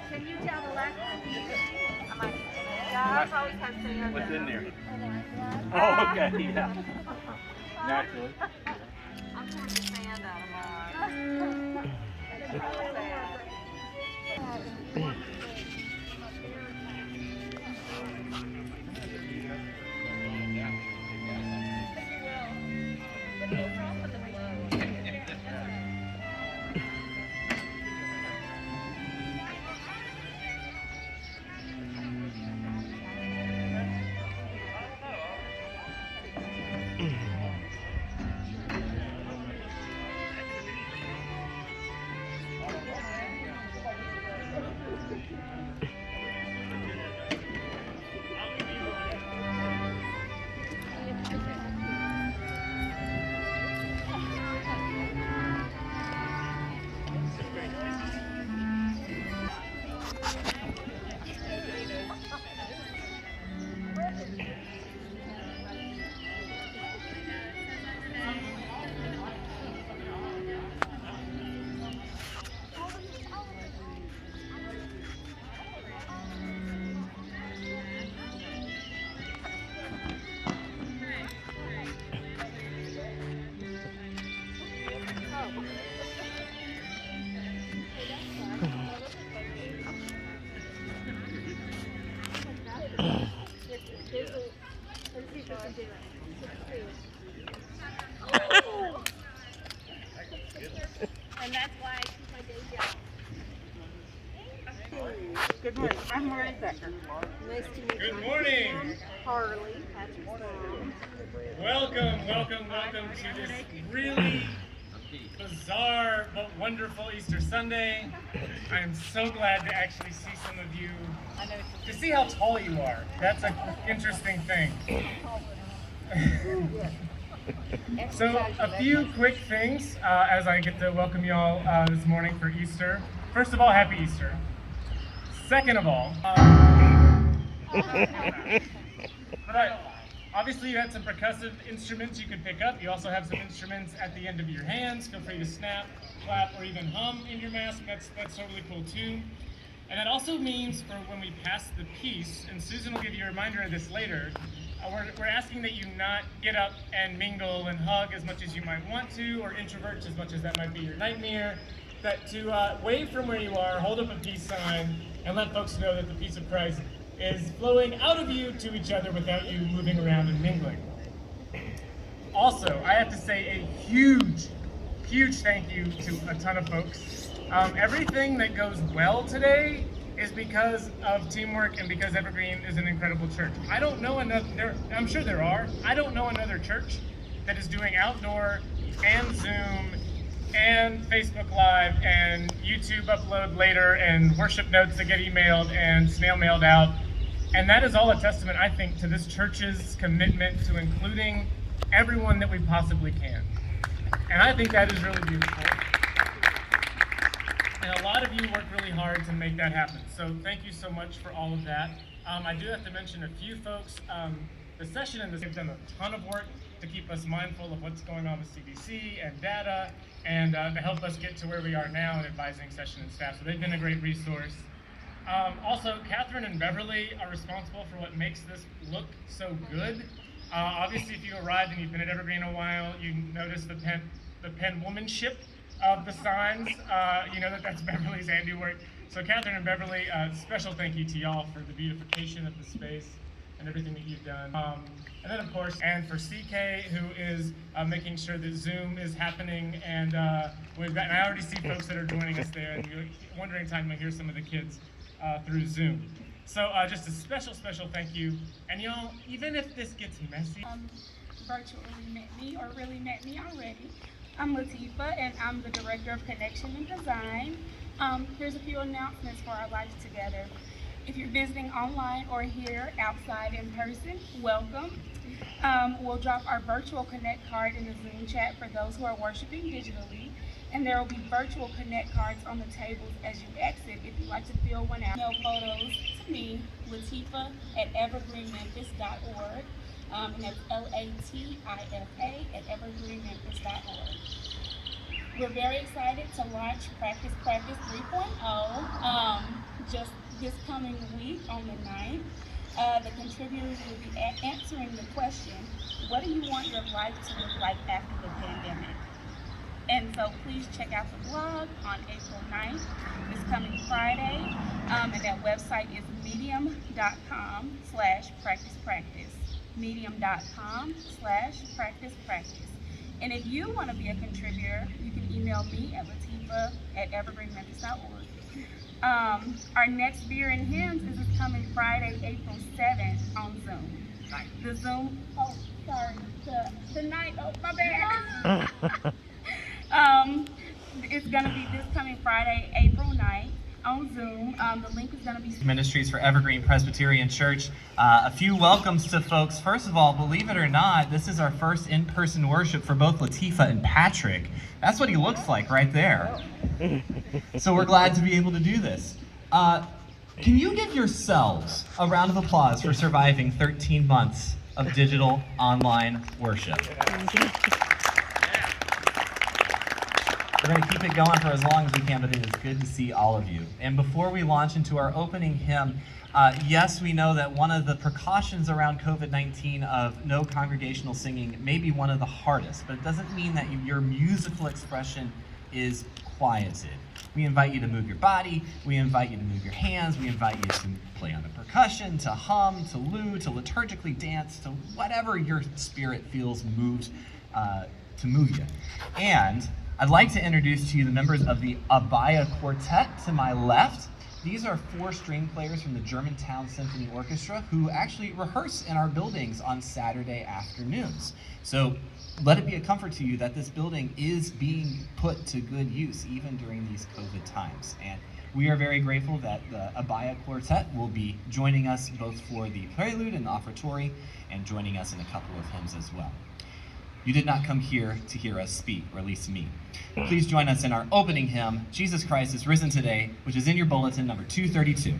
Can you tell the last one? Yeah, always have sand. What's in there? Oh, okay, yeah. Naturally. I'm pouring the sand out of mine. And that's why I keep my day job. Good morning. I'm Marie Becker. Nice to meet you. Good morning. Harley, Patrick's mom. Welcome to this really bizarre but wonderful Easter Sunday. I am so glad to actually see some of you, to see how tall you are. That's an interesting thing. So a few quick things as I get to welcome y'all this morning for Easter. First of all, happy Easter. Second of all, obviously you had some percussive instruments you could pick up. You also have some instruments at the end of your hands. Feel free to snap, clap, or even hum in your mask. That's totally cool too. And that also means for when we pass the piece, and Susan will give you a reminder of this later, we're asking that you not get up and mingle and hug as much as you might want to, or introvert as much as that might be your nightmare. That to wave from where you are, hold up a peace sign, and let folks know that the peace of Christ is flowing out of you to each other without you moving around and mingling. Also, I have to say a huge thank you to a ton of folks. Everything that goes well today is because of teamwork and because Evergreen is an incredible church. I don't know another, I'm sure there are, I don't know another church that is doing outdoor and Zoom and Facebook Live and YouTube upload later and worship notes that get emailed and snail mailed out. And that is all a testament, I think, to this church's commitment to including everyone that we possibly can. And I think that is really beautiful. And a lot of you work really hard to make that happen. So thank you so much for all of that. I do have to mention a few folks. The session and have done a ton of work to keep us mindful of what's going on with CDC and data, and to help us get to where we are now in advising session and staff. So they've been a great resource. Also, Catherine and Beverly are responsible for what makes this look so good. Obviously, if you arrived and you've been at Evergreen a while, you notice the penwomanship of the signs. You know that's Beverly's handiwork. So Catherine and Beverly, special thank you to y'all for the beautification of the space and everything that you've done. And then of course, and for CK, who is making sure that Zoom is happening, and and I already see folks that are joining us there, and you're wondering time to hear some of the kids through Zoom. So just a special thank you. And y'all, even if this gets messy. Virtually met me or really met me already. I'm Latifa and I'm the Director of Connection and Design. Here's a few announcements for our Life Together. If you're visiting online or here outside in person, welcome. We'll drop our virtual Connect card in the Zoom chat for those who are worshiping digitally. And there will be virtual Connect cards on the tables as you exit if you'd like to fill one out. Email photos to me, Latifa at evergreenmemphis.org. And that's LATIFA@evergreenmemphis.org. We're very excited to launch Practice 3.0 just this coming week on the 9th. The contributors will be answering the question, what do you want your life to look like after the pandemic? And so please check out the blog on April 9th, this coming Friday. And that website is medium.com/practice. medium.com/practice. And if you want to be a contributor, you can email me at latifa@evergreenmemphis.org. Our next Beer and Hymns is this coming Friday, April 7th on Zoom. The Zoom, the night, my bad. It's going to be this coming Friday, April 9th on Zoom. The link is going to be... Ministries for Evergreen Presbyterian Church. A few welcomes to folks. First of all, believe it or not, this is our first in-person worship for both Latifa and Patrick. That's what he looks like right there. So we're glad to be able to do this. Can you give yourselves a round of applause for surviving 13 months of digital online worship? We're going to keep it going for as long as we can, but it is good to see all of you. And before we launch into our opening hymn, yes, we know that one of the precautions around COVID-19 of no congregational singing may be one of the hardest, but it doesn't mean that your musical expression is quieted. We invite you to move your body, we invite you to move your hands, we invite you to play on the percussion, to hum, to lute, to liturgically dance, to whatever your spirit feels moved to move you. And I'd like to introduce to you the members of the Abaya Quartet to my left. These are 4 string players from the Germantown Symphony Orchestra who actually rehearse in our buildings on Saturday afternoons. So let it be a comfort to you that this building is being put to good use even during these COVID times. And we are very grateful that the Abaya Quartet will be joining us both for the prelude and the offertory and joining us in a couple of hymns as well. You did not come here to hear us speak, or at least me. Please join us in our opening hymn, Jesus Christ is Risen Today, which is in your bulletin, number 232.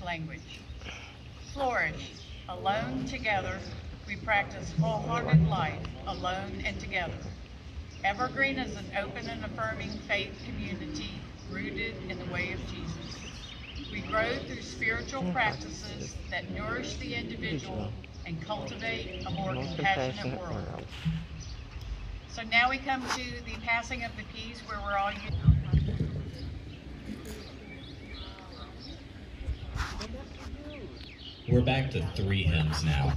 language. Flourish, alone together, we practice wholehearted life, alone and together. Evergreen is an open and affirming faith community rooted in the way of Jesus. We grow through spiritual practices that nourish the individual and cultivate a more compassionate world. So now we come to the passing of the keys, where we're all We're back to 3 hymns now.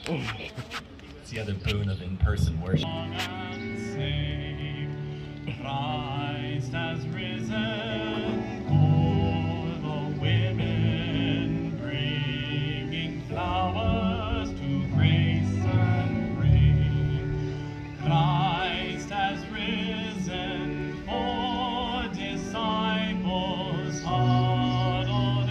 It's the other boon of in-person worship. Christ has risen, all the women bringing flowers to grace and rain. Christ has risen for disciples hard on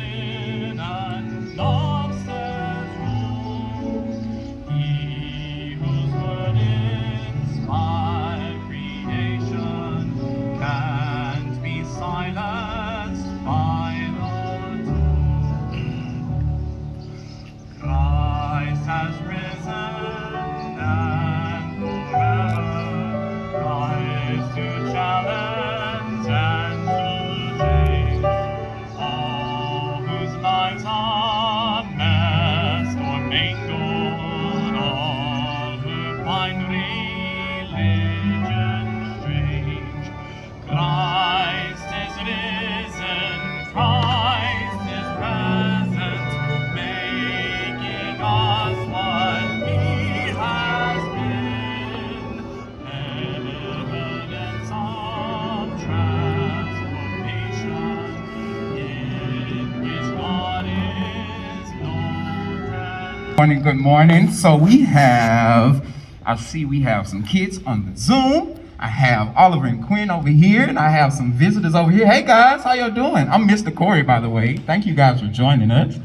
morning, good morning. So I see we have some kids on the Zoom. I have Oliver and Quinn over here, and I have some visitors over here. Hey guys, how y'all doing? I'm Mr. Corey, by the way. Thank you guys for joining us.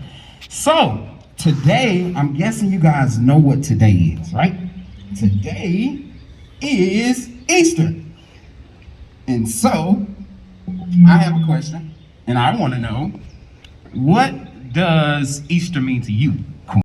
So, today, I'm guessing you guys know what today is, right? Today is Easter. And so, I have a question, and I want to know, what does Easter mean to you?